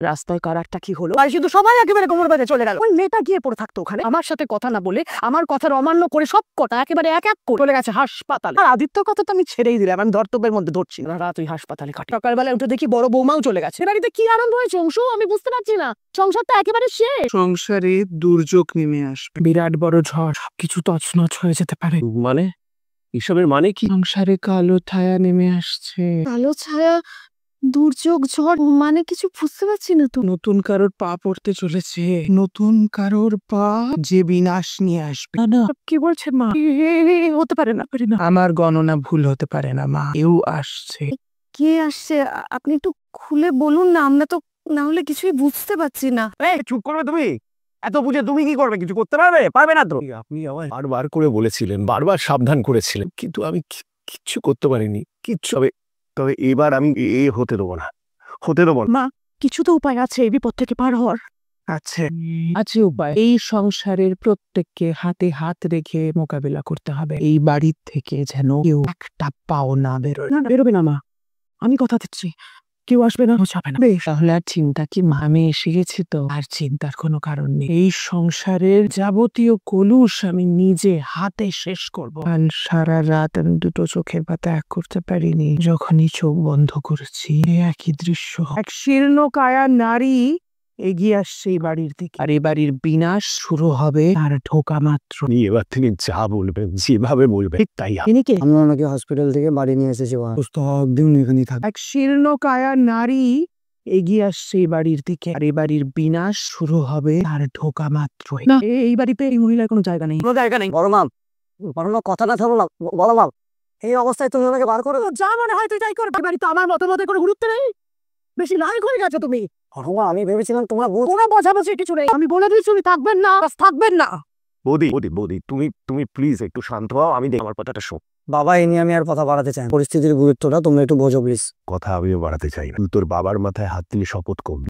রাস্তায় কার একটা কি হলো, আর শুধু সবাই একেবারে কোমর বেঁধে চলে গেল। ওই মেয়েটা গিয়ে পড়ে থাকতো ওখানে, আমার সাথে কথা না বলে, আমার কথার অমান্য করে সব কটা একেবারে এক এক করে চলে গেছে হাসপাতালে। আর আদিত্যর কথা তো আমি ছেড়েই দিলাম, আমি ধর্তব্যের মধ্যে ধরছি না। রাত ওই হাসপাতালে কাটে, সকালবেলা উঠে দেখি বড় বৌমাও চলে গেছে। বাড়িতে কি আনন্দ হয়েছে অংশু, আমি বুঝতে পারছি না। সংসারটা একেবারে শেষ। সংসারে দুর্যোগ নেমে আসবে, বিরাট বড় ঝড়, সবকিছু তছনছ হয়ে যেতে পারে। মানে এসবের মানে কি? সংসারে কালো ছায়া নেমে আসছে। কালো ছায়া, দুর্যোগ, ঝড়, মানে কিছু বুঝতে পারছি না তো। নতুন কারোর পা পড়তে চলেছে, নতুন কারোর পা যে বিনাশ নিয়ে আসবে। না, কি বলছেন মা? হতে পারে না, পারি না। আমার গণনা ভুল হতে পারে না মা, কেউ আসছে। কে আসছে আপনি একটু খুলে বলুন না, আমরা তো না হলে কিছুই বুঝতে পারছি না। চুপ করবে তুমি? এত বুঝে তুমি কি করবে? কিছু করতে পারবে? পারবে না তো। আপনি আমায় বারবার করে বলেছিলেন, বারবার সাবধান করেছিলেন, কিন্তু আমি কিচ্ছু করতে পারিনি, কিচ্ছু। তবে এবার আমি হতে দেবো না, হতে দেবো না। মা, কিছু তো উপায় আছে এই বিপদ থেকে পার হওয়ার। আছে আছে উপায়। এই সংসারের প্রত্যেককে হাতে হাত রেখে মোকাবিলা করতে হবে। এই বাড়ির থেকে যেন কেউ একটা পাও না বেরোয়। না, বেরোবে না মা, আমি কথা দিচ্ছি, কেউ আসবে না, যাবে না। বেশ, তাহলে আর চিন্তা কি মা? আমি এসে গেছি তো, আর চিন্তার কোনো কারণ নেই। এই সংসারের যাবতীয় কলুষ আমি নিজে হাতে শেষ করব। কাল সারা রাত আমি দুটো চোখের পাতা এক করতে পারিনি। যখনই চোখ বন্ধ করেছি, একই দৃশ্য। এক শীর্ণ কায়া নারী এগিয়ে আসছে এই বাড়ির দিকে, আর এই বাড়ির বিনাশ শুরু হবে তার ঢোকা মাত্র। আপনি এবার থেকে যা বলবেন, যেভাবে বলবেন তাই হবে। তিনি কে? আমরা ওনাকে হসপিটাল থেকে বাড়ি নিয়ে এসেছি, দিন এখানেই থাক। এক শীর্ণ কায়া নারী এগিয়ে আসছে এই বাড়ির দিকে, আর এই বাড়ির বিনাশ শুরু হবে তার ঢোকা মাত্র। না, এই বাড়িতে এই মহিলার কোনো জায়গা নেই, কোনো জায়গা নেই। বড় মাম, কথা না থামো না, বড় মাম, এই অবস্থায় তুমি ওনাকে বার করে দাও। যা মনে হয় তুই তাই কর, বাড়িতে আমার মতো করে গুরুত্ব নেই। বেশি লাইক হয়ে গেছো তুমি। বড় মা, আমি ভেবেছিলাম তোমরা কোনো বোঝাবুঝি কিছু নেই, আমি বলে দিয়েছি উনি থাকবেন না, থাকবেন না। বৌদি তুমি প্লিজ একটু শান্ত হও, আমি আমার কথাটা শোন। বাবা, এই নিয়ে আমি আর কথা বাড়াতে চাই না। পরিস্থিতির গুরুত্বটা তোমরা একটু বোঝো প্লিজ। কথা আমিও বাড়াতে চাই না, তুই তোর বাবার মাথায় হাত দিলে শপথ করবি